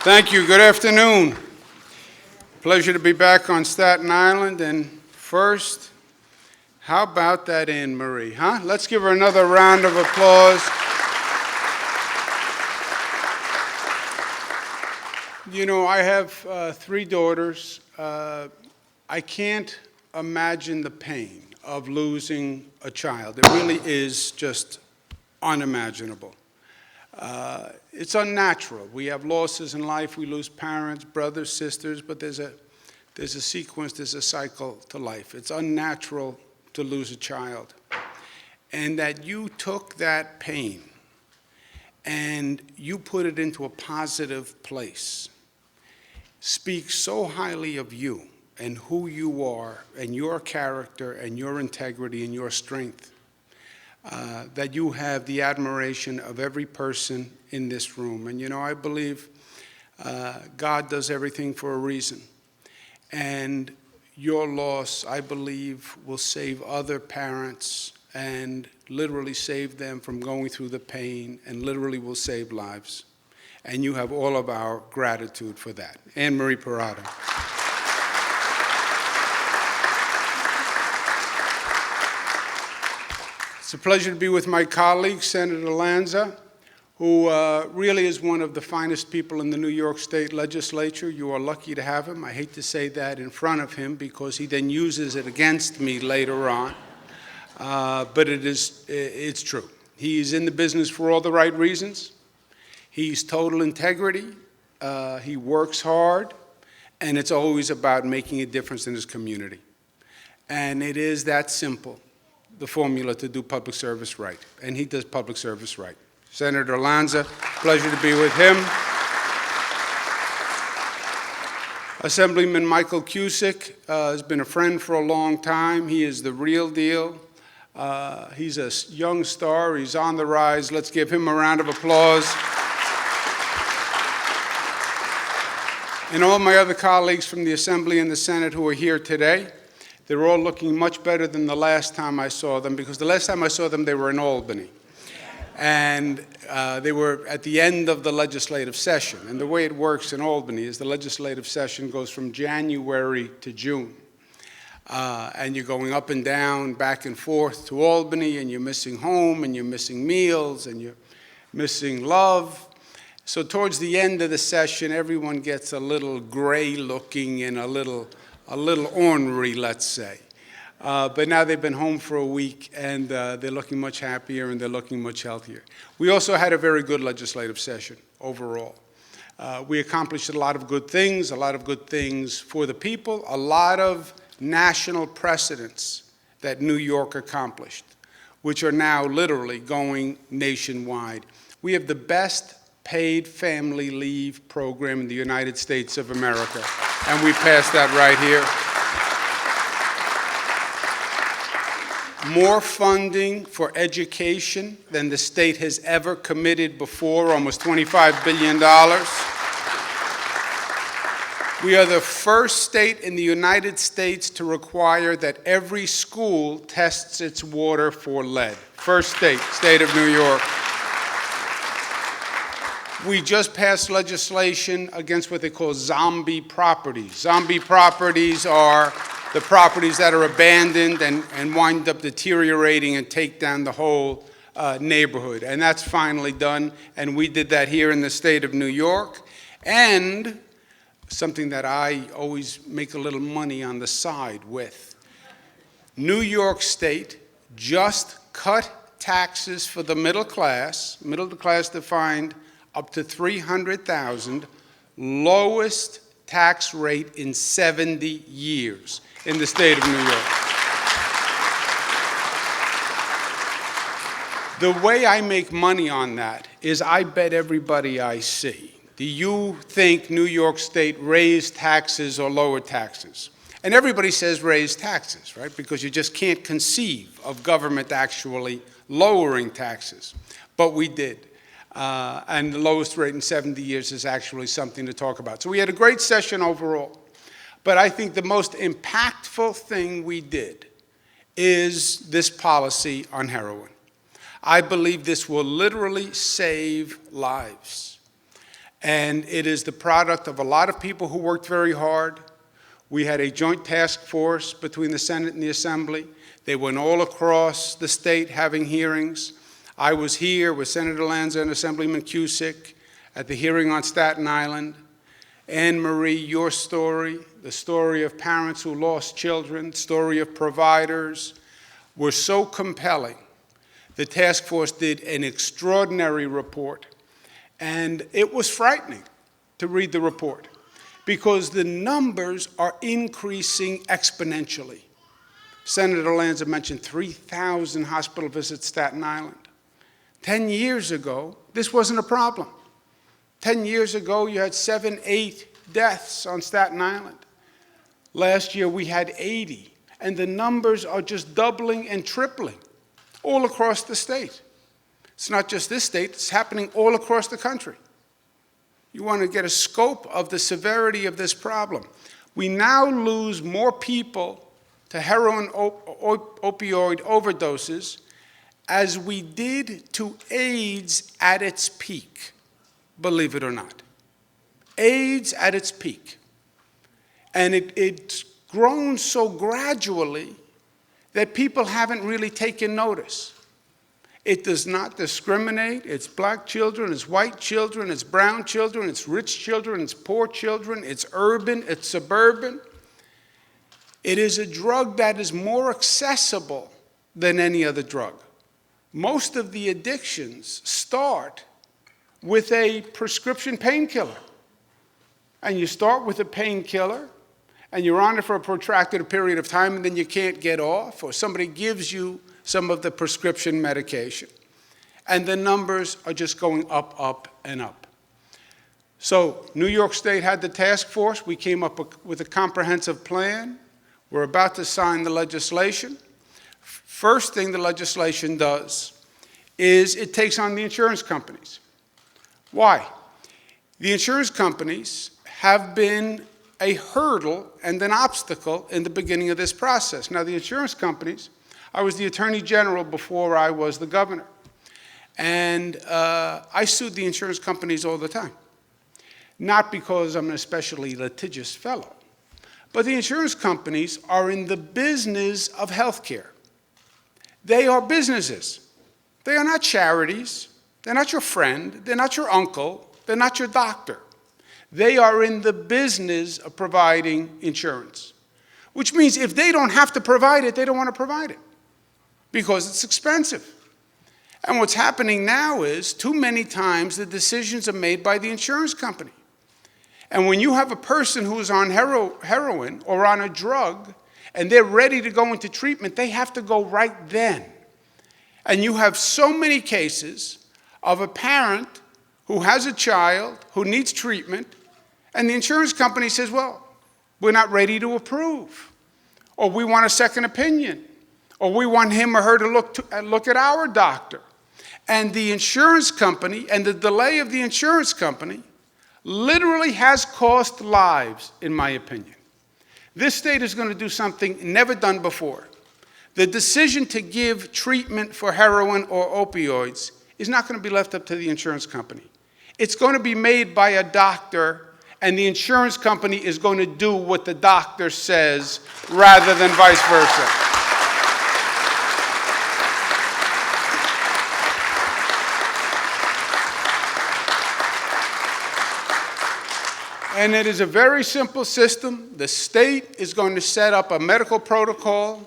Thank you. Good afternoon. Pleasure to be back on Staten Island. And first, how about that Anne Marie, huh? Let's give her another round of applause. You know, I have 3 daughters. I can't imagine the pain of losing a child. It really is just unimaginable. It's unnatural. We have losses in life. We lose parents, brothers, sisters, but there's a sequence, there's a cycle to life. It's unnatural to lose a child. And that you took that pain and you put it into a positive place speaks so highly of you and who you are and your character and your integrity and your strength. That you have the admiration of every person in this room. And you know, I believe God does everything for a reason. And your loss, I believe, will save other parents and literally save them from going through the pain and literally will save lives. And you have all of our gratitude for that. Anne Marie Parada. It's a pleasure to be with my colleague, Senator Lanza, who really is one of the finest people in the New York State Legislature. You are lucky to have him. I hate to say that in front of him because he then uses it against me later on. But it's true. He's in the business for all the right reasons. He's total integrity. He works hard. And it's always about making a difference in his community. And it is that simple. The formula to do public service right, and he does public service right. Senator Lanza, pleasure to be with him. Assemblyman Michael Cusick has been a friend for a long time. He is the real deal. He's a young star. He's on the rise. Let's give him a round of applause. And all my other colleagues from the Assembly and the Senate who are here today. They're all looking much better than the last time I saw them, because the last time I saw them, they were in Albany. And they were at the end of the legislative session. And the way it works in Albany is the legislative session goes from January to June. And you're going up and down, back and forth to Albany, and you're missing home, and you're missing meals, and you're missing love. So towards the end of the session, everyone gets a little gray-looking and a little ornery, let's say. But now they've been home for a week, and they're looking much happier, and they're looking much healthier. We also had a very good legislative session overall. We accomplished a lot of good things for the people, a lot of national precedents that New York accomplished, which are now literally going nationwide. We have the best paid family leave program in the United States of America. And we passed that right here. More funding for education than the state has ever committed before, almost $25 billion. We are the first state in the United States to require that every school tests its water for lead. First state of New York. We just passed legislation against what they call zombie properties. Zombie properties are the properties that are abandoned and wind up deteriorating and take down the whole neighborhood. And that's finally done, and we did that here in the state of New York. And something that I always make a little money on the side with. New York State just cut taxes for the middle class defined up to $300,000, lowest tax rate in 70 years in the state of New York. The way I make money on that is I bet everybody I see, do you think New York State raised taxes or lowered taxes? And everybody says raise taxes, right? Because you just can't conceive of government actually lowering taxes. But we did. And the lowest rate in 70 years is actually something to talk about. So we had a great session overall. But I think the most impactful thing we did is this policy on heroin. I believe this will literally save lives. And it is the product of a lot of people who worked very hard. We had a joint task force between the Senate and the Assembly. They went all across the state having hearings. I was here with Senator Lanza and Assemblyman Cusick at the hearing on Staten Island. Anne Marie, your story, the story of parents who lost children, the story of providers, were so compelling. The task force did an extraordinary report, and it was frightening to read the report because the numbers are increasing exponentially. Senator Lanza mentioned 3,000 hospital visits Staten Island. 10 years ago, this wasn't a problem. 10 years ago, you had 7, 8 deaths on Staten Island. Last year, we had 80, and the numbers are just doubling and tripling all across the state. It's not just this state, it's happening all across the country. You want to get a scope of the severity of this problem. We now lose more people to heroin opioid overdoses as we did to AIDS at its peak, believe it or not. AIDS at its peak. And it's grown so gradually that people haven't really taken notice. It does not discriminate. It's black children, it's white children, it's brown children, it's rich children, it's poor children, it's urban, it's suburban. It is a drug that is more accessible than any other drug. Most of the addictions start with a prescription painkiller. And you start with a painkiller, and you're on it for a protracted period of time, and then you can't get off, or somebody gives you some of the prescription medication. And the numbers are just going up, up, and up. So New York State had the task force. We came up with a comprehensive plan. We're about to sign the legislation. First thing the legislation does is it takes on the insurance companies. Why? The insurance companies have been a hurdle and an obstacle in the beginning of this process. Now, the insurance companies, I was the Attorney General before I was the governor. And I sued the insurance companies all the time. Not because I'm an especially litigious fellow, but the insurance companies are in the business of healthcare. They are businesses. They are not charities. They're not your friend. They're not your uncle. They're not your doctor. They are in the business of providing insurance, which means if they don't have to provide it, they don't want to provide it because it's expensive. And what's happening now is too many times the decisions are made by the insurance company. And when you have a person who's on heroin or on a drug and they're ready to go into treatment, they have to go right then. And you have so many cases of a parent who has a child who needs treatment, and the insurance company says, well, we're not ready to approve, or we want a second opinion, or we want him or her to look at our doctor. And the insurance company and the delay of the insurance company literally has cost lives, in my opinion. This state is going to do something never done before. The decision to give treatment for heroin or opioids is not going to be left up to the insurance company. It's going to be made by a doctor, and the insurance company is going to do what the doctor says rather than vice versa. And it is a very simple system. The state is going to set up a medical protocol.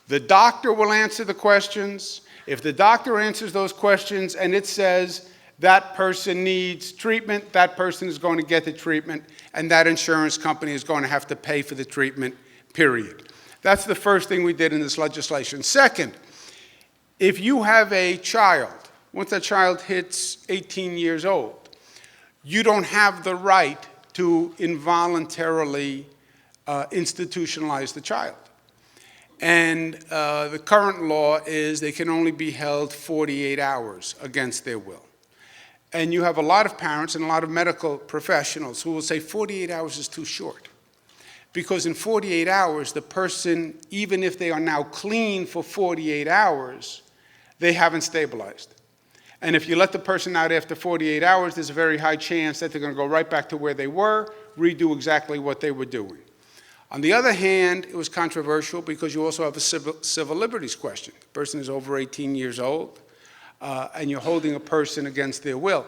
The doctor will answer the questions. If the doctor answers those questions and it says that person needs treatment, that person is going to get the treatment, and that insurance company is going to have to pay for the treatment, period. That's the first thing we did in this legislation. Second, if you have a child, once that child hits 18 years old, you don't have the right to involuntarily institutionalize the child. And the current law is they can only be held 48 hours against their will. And you have a lot of parents and a lot of medical professionals who will say 48 hours is too short. Because in 48 hours, the person, even if they are now clean for 48 hours, they haven't stabilized. And if you let the person out after 48 hours, there's a very high chance that they're going to go right back to where they were, redo exactly what they were doing. On the other hand, it was controversial because you also have a civil liberties question. The person is over 18 years old, and you're holding a person against their will.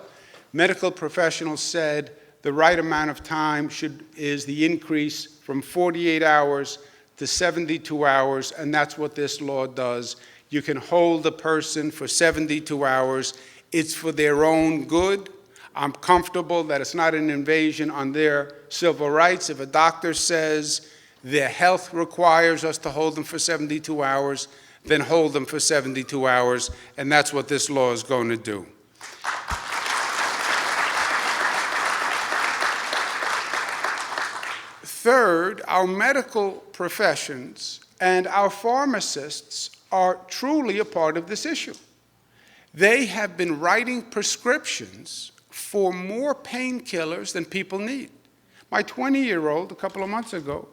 Medical professionals said the right amount of time is the increase from 48 hours to 72 hours, and that's what this law does. You can hold a person for 72 hours. It's for their own good. I'm comfortable that it's not an invasion on their civil rights. If a doctor says their health requires us to hold them for 72 hours, then hold them for 72 hours, and that's what this law is going to do. Third, our medical professions and our pharmacists are truly a part of this issue. They have been writing prescriptions for more painkillers than people need. My 20-year-old, a couple of months ago,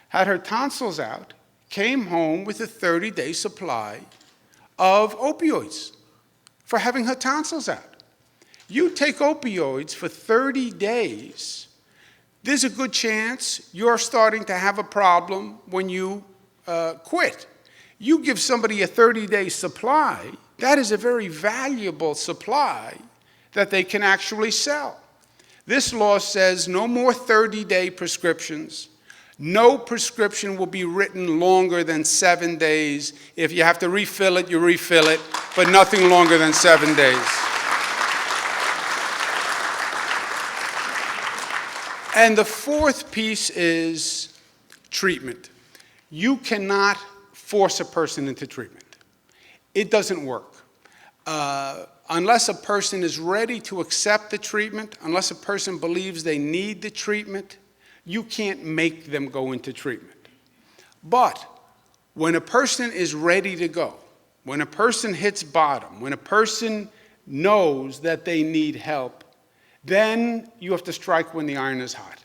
had her tonsils out, came home with a 30-day supply of opioids for having her tonsils out. You take opioids for 30 days, there's a good chance you're starting to have a problem when you quit. You give somebody a 30-day supply, that is a very valuable supply that they can actually sell. This law says no more 30-day prescriptions. No prescription will be written longer than 7 days. If you have to refill it, you refill it, but nothing longer than 7 days. And the fourth piece is treatment. You cannot force a person into treatment. It doesn't work. Unless a person is ready to accept the treatment, unless a person believes they need the treatment, you can't make them go into treatment. But when a person is ready to go, when a person hits bottom, when a person knows that they need help, then you have to strike when the iron is hot.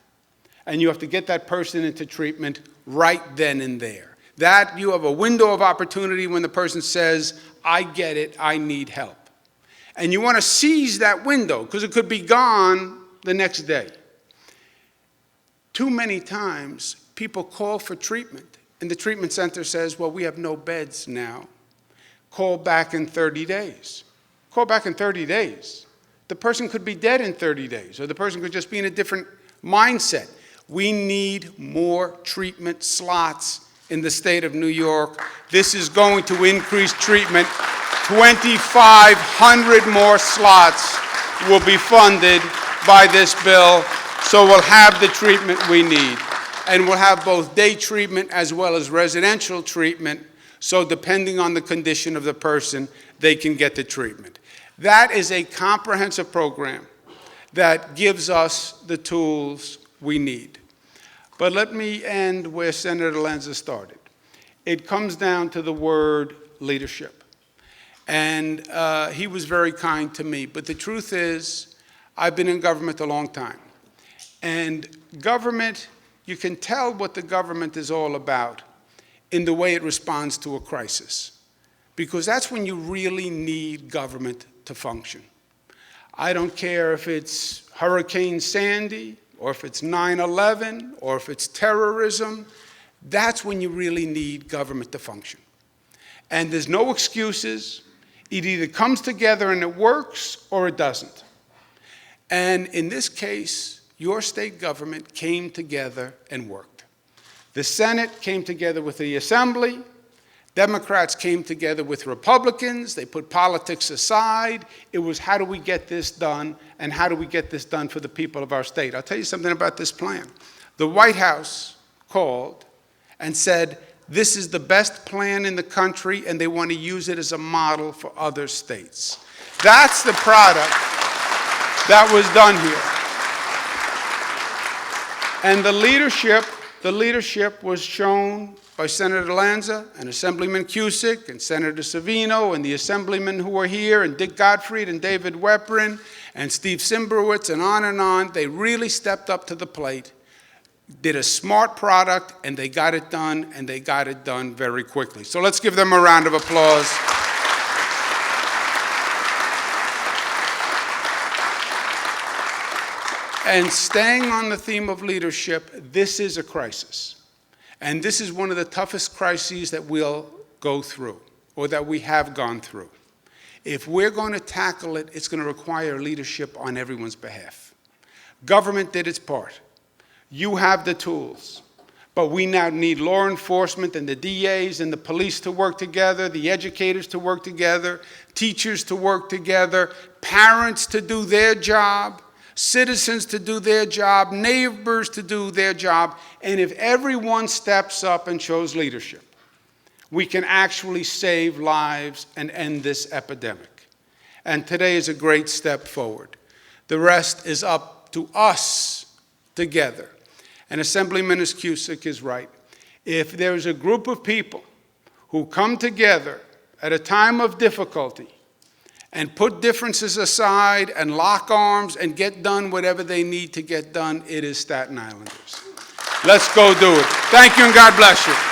And you have to get that person into treatment right then and there. That you have a window of opportunity when the person says, I get it, I need help. And you want to seize that window because it could be gone the next day. Too many times, people call for treatment, and the treatment center says, well, we have no beds now. Call back in 30 days. Call back in 30 days. The person could be dead in 30 days, or the person could just be in a different mindset. We need more treatment slots in the state of New York. This is going to increase treatment. 2,500 more slots will be funded by this bill, so we'll have the treatment we need. And we'll have both day treatment as well as residential treatment, so depending on the condition of the person, they can get the treatment. That is a comprehensive program that gives us the tools we need. But let me end where Senator Lanza started. It comes down to the word leadership. And he was very kind to me. But the truth is, I've been in government a long time. And government, you can tell what the government is all about in the way it responds to a crisis. Because that's when you really need government to function. I don't care if it's Hurricane Sandy, or if it's 9/11, or if it's terrorism. That's when you really need government to function. And there's no excuses. It either comes together and it works, or it doesn't. And in this case, your state government came together and worked. The Senate came together with the Assembly. Democrats came together with Republicans. They put politics aside. It was, how do we get this done, and how do we get this done for the people of our state? I'll tell you something about this plan. The White House called and said, this is the best plan in the country, and they want to use it as a model for other states. That's the product that was done here. And the leadership was shown by Senator Lanza and Assemblyman Cusick and Senator Savino and the assemblymen who were here, and Dick Gottfried and David Weprin and Steve Simbrowitz, and on and on. They really stepped up to the plate, did a smart product, and they got it done, and they got it done very quickly. So let's give them a round of applause. And staying on the theme of leadership, this is a crisis. And this is one of the toughest crises that we'll go through, or that we have gone through. If we're going to tackle it, it's going to require leadership on everyone's behalf. Government did its part. You have the tools. But we now need law enforcement and the DAs and the police to work together, the educators to work together, teachers to work together, parents to do their job, citizens to do their job, neighbors to do their job. And if everyone steps up and shows leadership, we can actually save lives and end this epidemic. And today is a great step forward. The rest is up to us together. And Assemblyman Cusick is right. If there's a group of people who come together at a time of difficulty and put differences aside and lock arms and get done whatever they need to get done, it is Staten Islanders. Let's go do it. Thank you and God bless you.